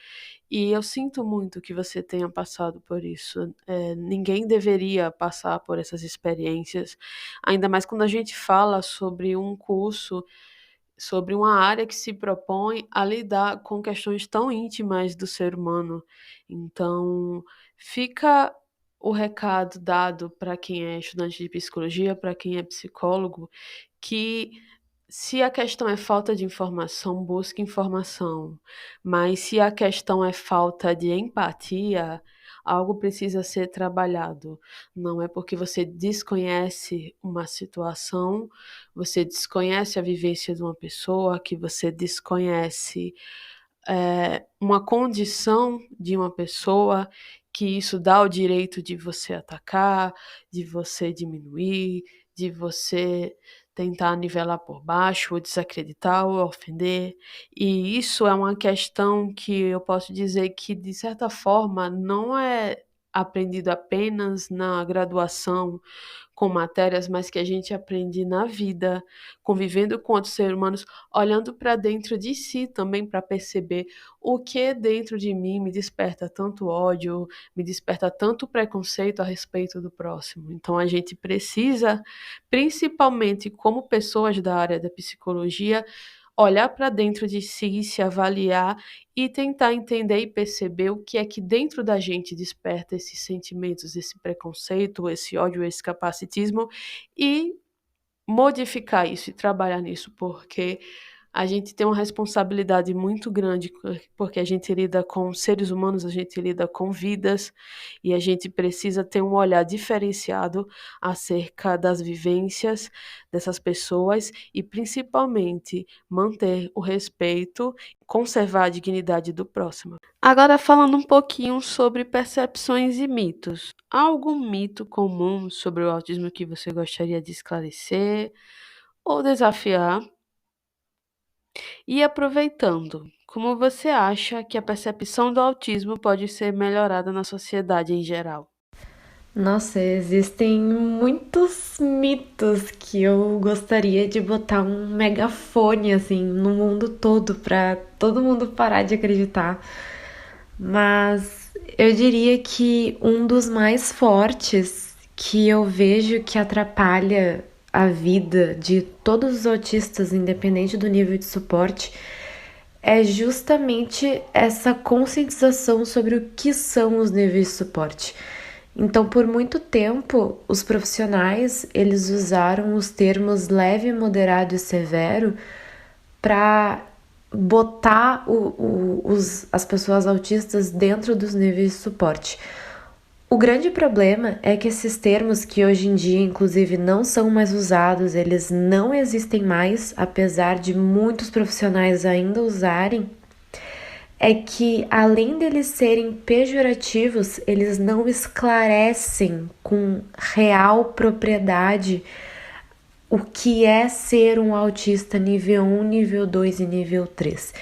E eu sinto muito que você tenha passado por isso. Ninguém deveria passar por essas experiências, ainda mais quando a gente fala sobre um curso, sobre uma área que se propõe a lidar com questões tão íntimas do ser humano. Então, fica o recado dado para quem é estudante de psicologia, para quem é psicólogo, que se a questão é falta de informação, busque informação. Mas se a questão é falta de empatia, algo precisa ser trabalhado. Não é porque você desconhece uma situação, você desconhece a vivência de uma pessoa, que você desconhece uma condição de uma pessoa, que isso dá o direito de você atacar, de você diminuir, de você tentar nivelar por baixo, ou desacreditar, ou ofender. E isso é uma questão que eu posso dizer que, de certa forma, não é aprendido apenas na graduação, com matérias, mas que a gente aprende na vida, convivendo com outros seres humanos, olhando para dentro de si também para perceber o que dentro de mim me desperta tanto ódio, me desperta tanto preconceito a respeito do próximo. Então a gente precisa, principalmente como pessoas da área da psicologia, olhar para dentro de si, se avaliar e tentar entender e perceber o que é que dentro da gente desperta esses sentimentos, esse preconceito, esse ódio, esse capacitismo e modificar isso e trabalhar nisso, porque a gente tem uma responsabilidade muito grande, porque a gente lida com seres humanos, a gente lida com vidas, e a gente precisa ter um olhar diferenciado acerca das vivências dessas pessoas e, principalmente, manter o respeito, conservar a dignidade do próximo. Agora, falando um pouquinho sobre percepções e mitos. Há algum mito comum sobre o autismo que você gostaria de esclarecer ou desafiar? E aproveitando, Como você acha que a percepção do autismo pode ser melhorada na sociedade em geral? Nossa, existem muitos mitos que eu gostaria de botar um megafone assim no mundo todo para todo mundo parar de acreditar. Mas eu diria que um dos mais fortes que eu vejo que atrapalha a vida de todos os autistas, independente do nível de suporte, é justamente essa conscientização sobre o que são os níveis de suporte. Então, por muito tempo, os profissionais, eles usaram os termos leve, moderado e severo para botar as pessoas autistas dentro dos níveis de suporte. O grande problema é que esses termos, que hoje em dia inclusive não são mais usados, eles não existem mais, apesar de muitos profissionais ainda usarem, é que além deles serem pejorativos, eles não esclarecem com real propriedade o que é ser um autista nível 1, nível 2 e nível 3.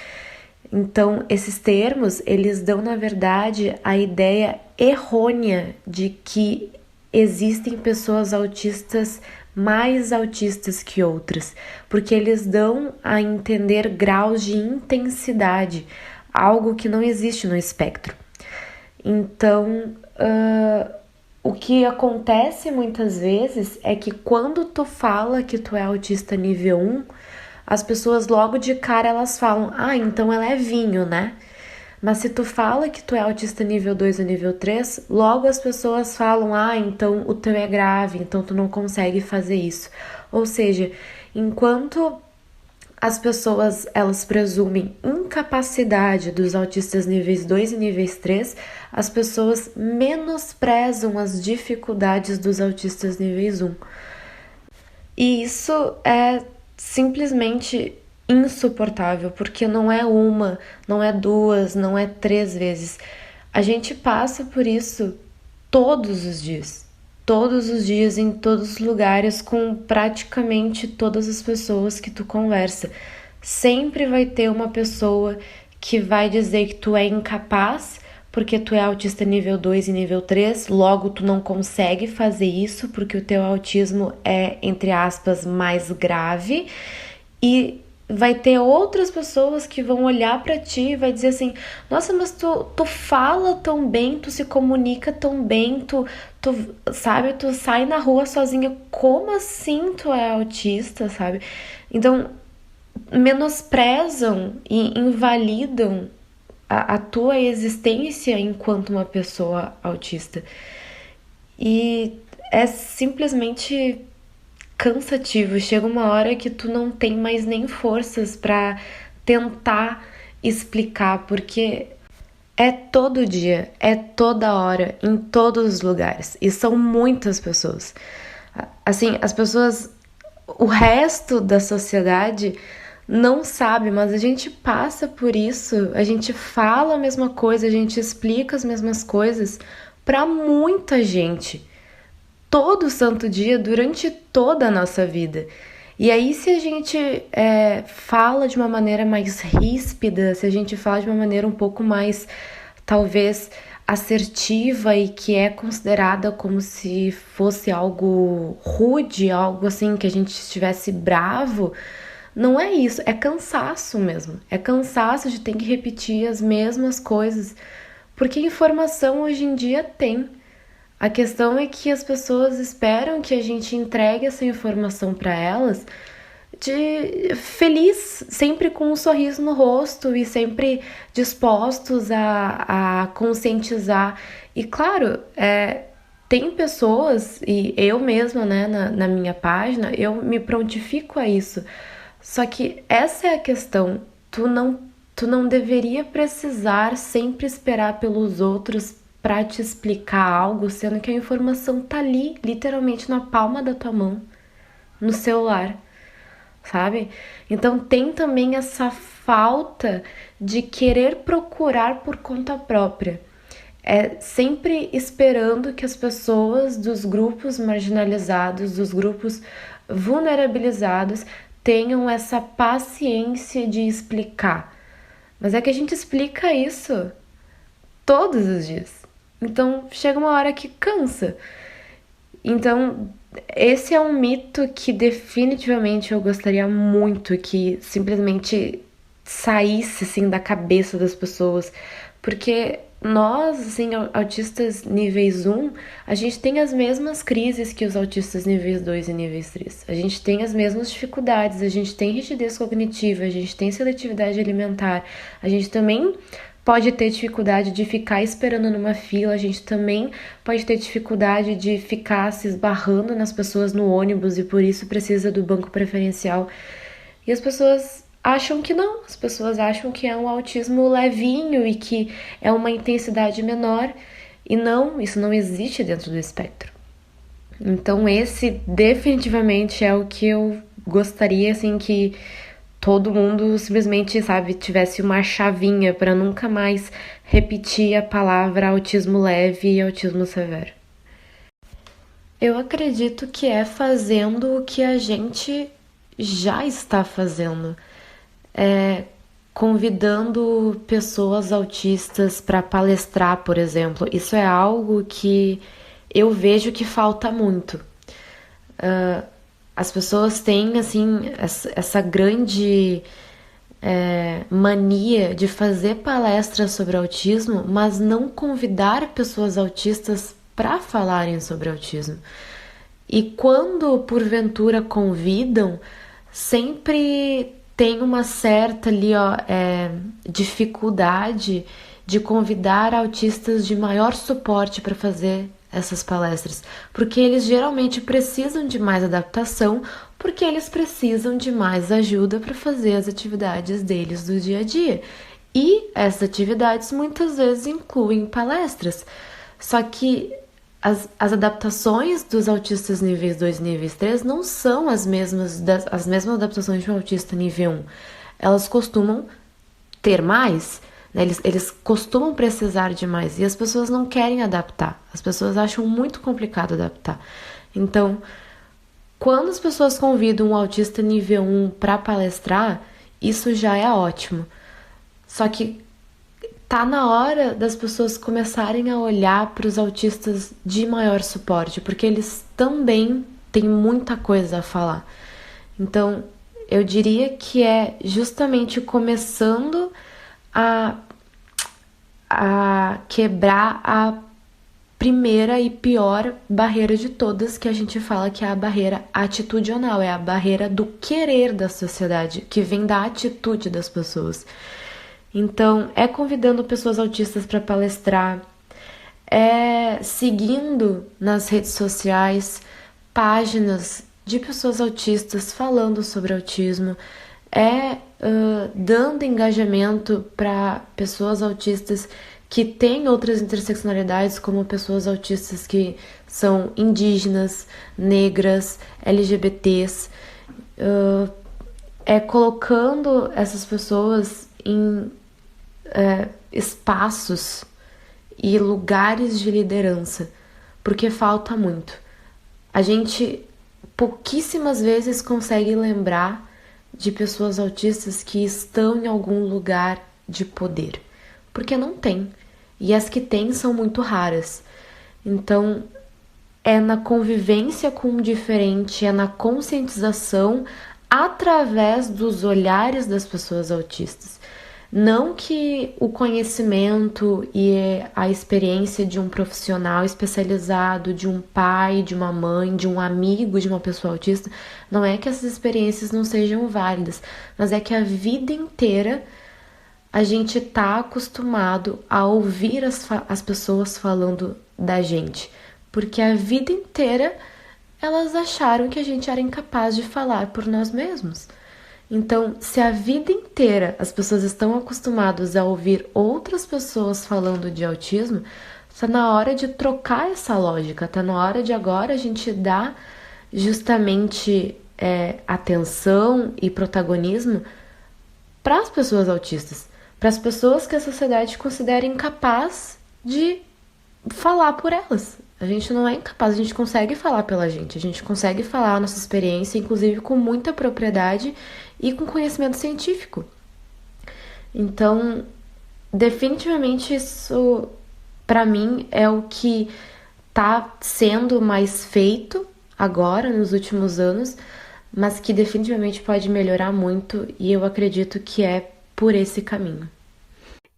Então, esses termos, eles dão, na verdade, a ideia errônea de que existem pessoas autistas mais autistas que outras, porque eles dão a entender graus de intensidade, algo que não existe no espectro. Então, o que acontece muitas vezes é que quando tu fala que tu é autista nível 1, as pessoas logo de cara elas falam, então é levinho, né? Mas se tu fala que tu é autista nível 2 ou nível 3, logo as pessoas falam, então o teu é grave, então tu não consegue fazer isso. Ou seja, enquanto as pessoas elas presumem incapacidade dos autistas níveis 2 e níveis 3, as pessoas menosprezam as dificuldades dos autistas níveis 1. E isso é simplesmente insuportável, porque não é uma, não é duas, não é 3 vezes. A gente passa por isso todos os dias em todos os lugares, com praticamente todas as pessoas que tu conversa. Sempre vai ter uma pessoa que vai dizer que tu é incapaz porque tu é autista nível 2 e nível 3, logo tu não consegue fazer isso porque o teu autismo é, entre aspas, mais grave, e vai ter outras pessoas que vão olhar pra ti e vai dizer assim, nossa, mas tu fala tão bem, tu se comunica tão bem, tu sabe, tu sai na rua sozinha, como assim tu é autista, sabe? Então, menosprezam e invalidam a tua existência enquanto uma pessoa autista. E é simplesmente cansativo. Chega uma hora que tu não tem mais nem forças para tentar explicar, porque é todo dia, é toda hora, em todos os lugares. E são muitas pessoas. Assim, as pessoas, o resto da sociedade não sabe, mas a gente passa por isso, a gente fala a mesma coisa, a gente explica as mesmas coisas para muita gente, todo santo dia, durante toda a nossa vida. E aí, se a gente fala de uma maneira mais ríspida, se a gente fala de uma maneira um pouco mais, talvez, assertiva e que é considerada como se fosse algo rude, algo assim, que a gente estivesse bravo, não é isso, é cansaço mesmo. É cansaço de ter que repetir as mesmas coisas, porque informação hoje em dia tem. A questão é que as pessoas esperam que a gente entregue essa informação para elas feliz, sempre com um sorriso no rosto e sempre dispostos a conscientizar. E claro, tem pessoas, e eu mesma, né, na minha página, eu me prontifico a isso. Só que essa é a questão, tu não deveria precisar sempre esperar pelos outros para te explicar algo, sendo que a informação tá ali, literalmente na palma da tua mão, no celular, sabe? Então tem também essa falta de querer procurar por conta própria. Sempre esperando que as pessoas dos grupos marginalizados, dos grupos vulnerabilizados, tenham essa paciência de explicar. Mas é que a gente explica isso todos os dias. Então chega uma hora que cansa. Então, esse é um mito que definitivamente eu gostaria muito que simplesmente saísse assim da cabeça das pessoas, porque nós, assim, autistas níveis 1, a gente tem as mesmas crises que os autistas níveis 2 e níveis 3. A gente tem as mesmas dificuldades, a gente tem rigidez cognitiva, a gente tem seletividade alimentar, a gente também pode ter dificuldade de ficar esperando numa fila, a gente também pode ter dificuldade de ficar se esbarrando nas pessoas no ônibus e por isso precisa do banco preferencial. E as pessoas acham que não, as pessoas acham que é um autismo levinho e que é uma intensidade menor, e não, isso não existe dentro do espectro. Então esse definitivamente é o que eu gostaria, assim, que todo mundo simplesmente, sabe, tivesse uma chavinha para nunca mais repetir a palavra autismo leve e autismo severo. Eu acredito que é fazendo o que a gente já está fazendo. Convidando pessoas autistas para palestrar, por exemplo. Isso é algo que eu vejo que falta muito. As pessoas têm, assim, essa grande mania de fazer palestras sobre autismo, mas não convidar pessoas autistas para falarem sobre autismo. E quando, porventura, convidam, sempre tem uma certa ali, dificuldade de convidar autistas de maior suporte para fazer essas palestras, porque eles geralmente precisam de mais adaptação, porque eles precisam de mais ajuda para fazer as atividades deles do dia a dia. E essas atividades muitas vezes incluem palestras. Só que as adaptações dos autistas níveis 2 e níveis 3 não são as mesmas adaptações de um autista nível 1. Elas costumam ter mais, né? Eles costumam precisar de mais e as pessoas não querem adaptar. As pessoas acham muito complicado adaptar. Então, quando as pessoas convidam um autista nível 1 para palestrar, isso já é ótimo. Só que tá na hora das pessoas começarem a olhar para os autistas de maior suporte, porque eles também têm muita coisa a falar. Então, eu diria que é justamente começando a quebrar a primeira e pior barreira de todas, que a gente fala que é a barreira atitudinal, é a barreira do querer da sociedade, que vem da atitude das pessoas. Então, é convidando pessoas autistas para palestrar, é seguindo nas redes sociais páginas de pessoas autistas falando sobre autismo, dando engajamento para pessoas autistas que têm outras interseccionalidades, como pessoas autistas que são indígenas, negras, LGBTs, colocando essas pessoas em espaços e lugares de liderança, porque falta muito. A gente pouquíssimas vezes consegue lembrar de pessoas autistas que estão em algum lugar de poder, porque não tem, e as que tem são muito raras. Então, é na convivência com o diferente, é na conscientização através dos olhares das pessoas autistas. Não que o conhecimento e a experiência de um profissional especializado, de um pai, de uma mãe, de um amigo de uma pessoa autista, não é que essas experiências não sejam válidas, mas é que a vida inteira a gente está acostumado a ouvir as pessoas falando da gente, porque a vida inteira elas acharam que a gente era incapaz de falar por nós mesmos. Então, se a vida inteira as pessoas estão acostumadas a ouvir outras pessoas falando de autismo, está na hora de trocar essa lógica, está na hora de agora a gente dar justamente atenção e protagonismo para as pessoas autistas, para as pessoas que a sociedade considera incapaz de falar por elas. A gente não é incapaz, a gente consegue falar pela gente, a gente consegue falar a nossa experiência, inclusive com muita propriedade e com conhecimento científico. Então, definitivamente isso, para mim, é o que tá sendo mais feito agora, nos últimos anos, mas que definitivamente pode melhorar muito e eu acredito que é por esse caminho.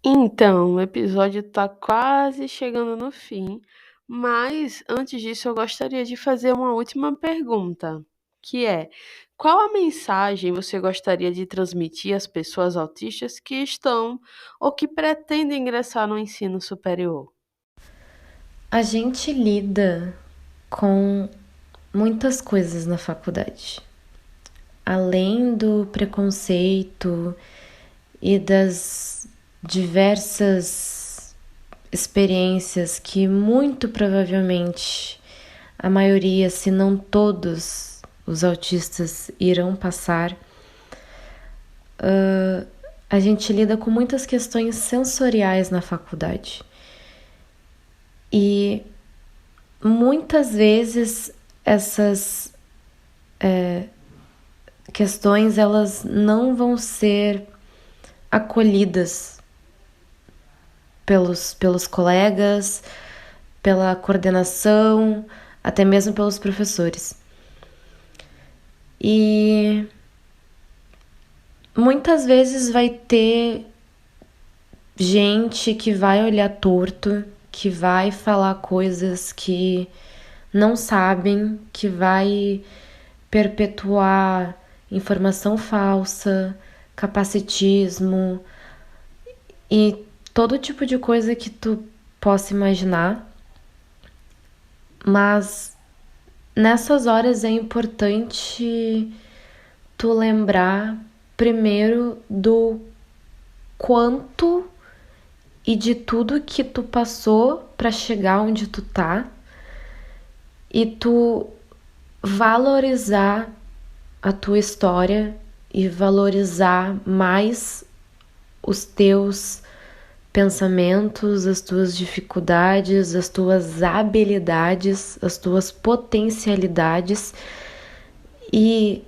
Então, o episódio está quase chegando no fim, mas antes disso eu gostaria de fazer uma última pergunta, que é: qual a mensagem você gostaria de transmitir às pessoas autistas que estão ou que pretendem ingressar no ensino superior? A gente lida com muitas coisas na faculdade. Além do preconceito e das diversas experiências que muito provavelmente a maioria, se não todos, os autistas irão passar, a gente lida com muitas questões sensoriais na faculdade. E muitas vezes essas questões elas não vão ser acolhidas pelos colegas, pela coordenação, até mesmo pelos professores. E muitas vezes vai ter gente que vai olhar torto, que vai falar coisas que não sabem, que vai perpetuar informação falsa, capacitismo e todo tipo de coisa que tu possa imaginar. Mas nessas horas é importante tu lembrar primeiro do quanto e de tudo que tu passou para chegar onde tu tá e tu valorizar a tua história e valorizar mais os teus pensamentos, as tuas dificuldades, as tuas habilidades, as tuas potencialidades e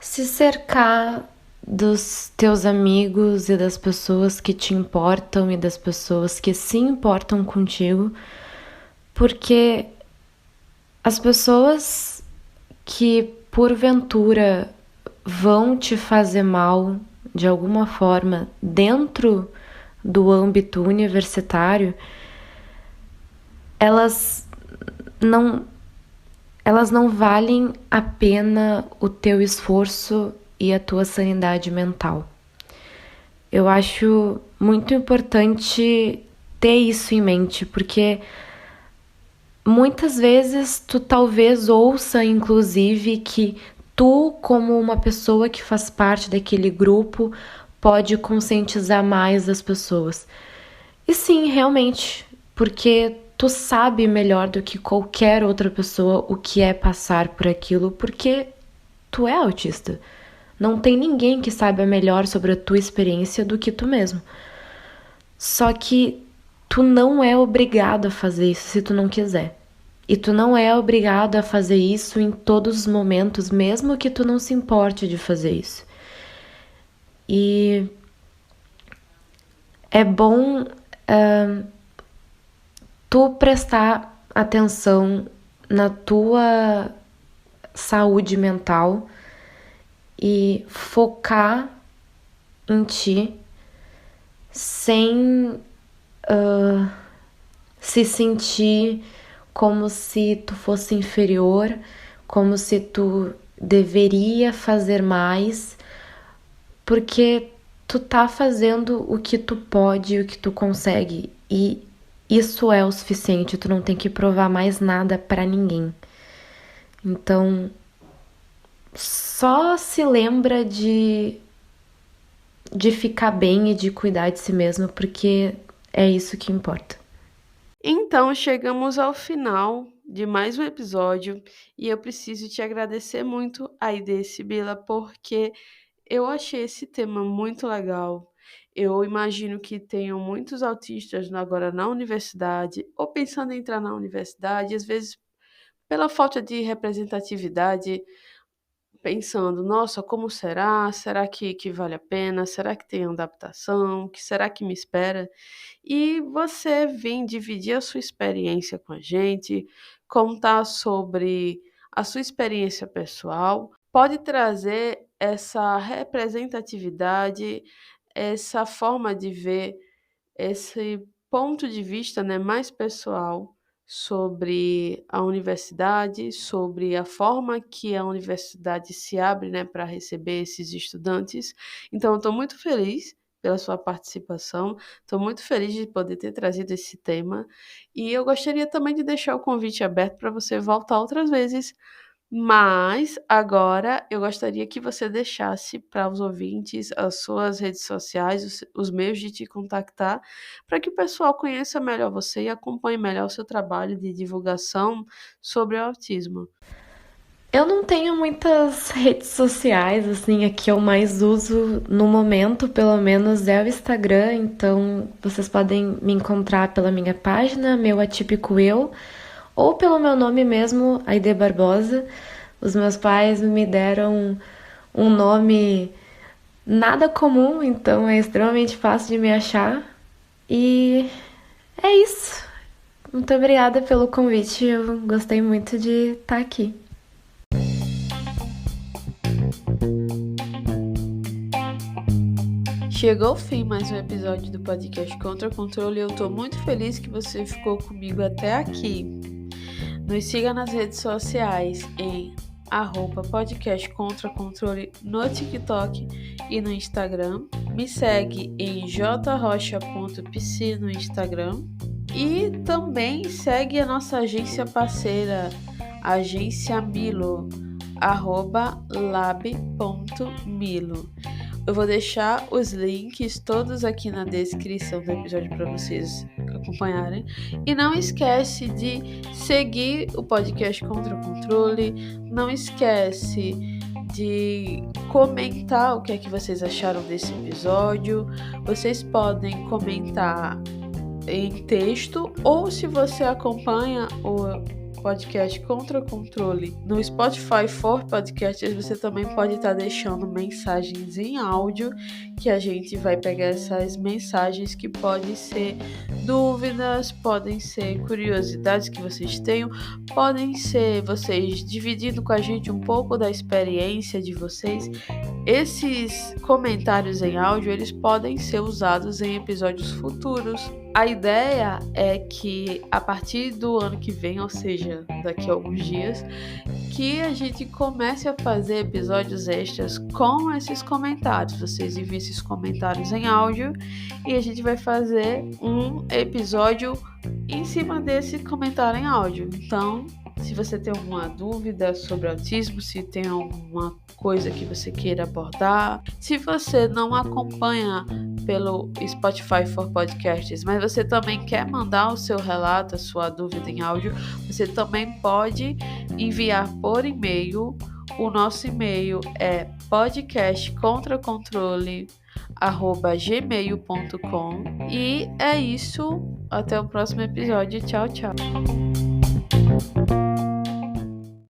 se cercar dos teus amigos e das pessoas que te importam e das pessoas que se importam contigo, porque as pessoas que porventura vão te fazer mal de alguma forma dentro do âmbito universitário, elas não elas não valem a pena o teu esforço e a tua sanidade mental. Eu acho muito importante ter isso em mente, porque muitas vezes tu talvez ouça, inclusive, que tu, como uma pessoa que faz parte daquele grupo, pode conscientizar mais as pessoas. E sim, realmente, porque tu sabe melhor do que qualquer outra pessoa o que é passar por aquilo, porque tu é autista. Não tem ninguém que saiba melhor sobre a tua experiência do que tu mesmo. Só que tu não é obrigado a fazer isso se tu não quiser. E tu não é obrigado a fazer isso em todos os momentos, mesmo que tu não se importe de fazer isso. E é bom tu prestar atenção na tua saúde mental e focar em ti sem se sentir como se tu fosse inferior, como se tu deveria fazer mais, porque tu tá fazendo o que tu pode, o que tu consegue e isso é o suficiente, tu não tem que provar mais nada pra ninguém. Então, só se lembra de ficar bem e de cuidar de si mesmo, porque é isso que importa. Então, chegamos ao final de mais um episódio e eu preciso te agradecer muito, Aide e Sibila, porque eu achei esse tema muito legal. Eu imagino que tenham muitos autistas agora na universidade ou pensando em entrar na universidade, às vezes pela falta de representatividade pensando, nossa, como será? Será que vale a pena? Será que tem adaptação? O que será que me espera? E você vir dividir a sua experiência com a gente, contar sobre a sua experiência pessoal, pode trazer essa representatividade, essa forma de ver, esse ponto de vista, né, mais pessoal sobre a universidade, sobre a forma que a universidade se abre, né, para receber esses estudantes. Então, eu estou muito feliz pela sua participação, estou muito feliz de poder ter trazido esse tema e eu gostaria também de deixar o convite aberto para você voltar outras vezes, mas agora eu gostaria que você deixasse para os ouvintes as suas redes sociais, os meios de te contactar, para que o pessoal conheça melhor você e acompanhe melhor o seu trabalho de divulgação sobre o autismo. Eu não tenho muitas redes sociais, assim, a que eu mais uso no momento, pelo menos, é o Instagram, então vocês podem me encontrar pela minha página, meu atípico eu, ou pelo meu nome mesmo, Aide Barbosa. Os meus pais me deram um nome nada comum, então é extremamente fácil de me achar. E é isso. Muito obrigada pelo convite, eu gostei muito de estar aqui. Chegou ao fim mais um episódio do podcast Contra Controle e eu estou muito feliz que você ficou comigo até aqui. Nos siga nas redes sociais em @podcast Contra Controle no TikTok e no Instagram. Me segue em jrocha.pc no Instagram. E também segue a nossa agência parceira, Agência Milo, @lab.milo. Eu vou deixar os links todos aqui na descrição do episódio para vocês acompanharem. E não esquece de seguir o podcast Contra o Controle. Não esquece de comentar o que é que vocês acharam desse episódio. Vocês podem comentar em texto ou se você acompanha o podcast Contra Controle no Spotify for Podcasts, você também pode estar deixando mensagens em áudio que a gente vai pegar essas mensagens que podem ser dúvidas, podem ser curiosidades que vocês tenham, podem ser vocês dividindo com a gente um pouco da experiência de vocês. Esses comentários em áudio, eles podem ser usados em episódios futuros. A ideia é que a partir do ano que vem, ou seja, daqui a alguns dias, que a gente comece a fazer episódios extras com esses comentários. Vocês enviam esses comentários em áudio e a gente vai fazer um episódio em cima desse comentário em áudio. Então, se você tem alguma dúvida sobre autismo, se tem alguma coisa que você queira abordar, se você não acompanha pelo Spotify for Podcasts, mas você também quer mandar o seu relato, a sua dúvida em áudio, você também pode enviar por e-mail. O nosso e-mail é podcastcontracontrole@gmail.com. E é isso. Até o próximo episódio. Tchau, tchau.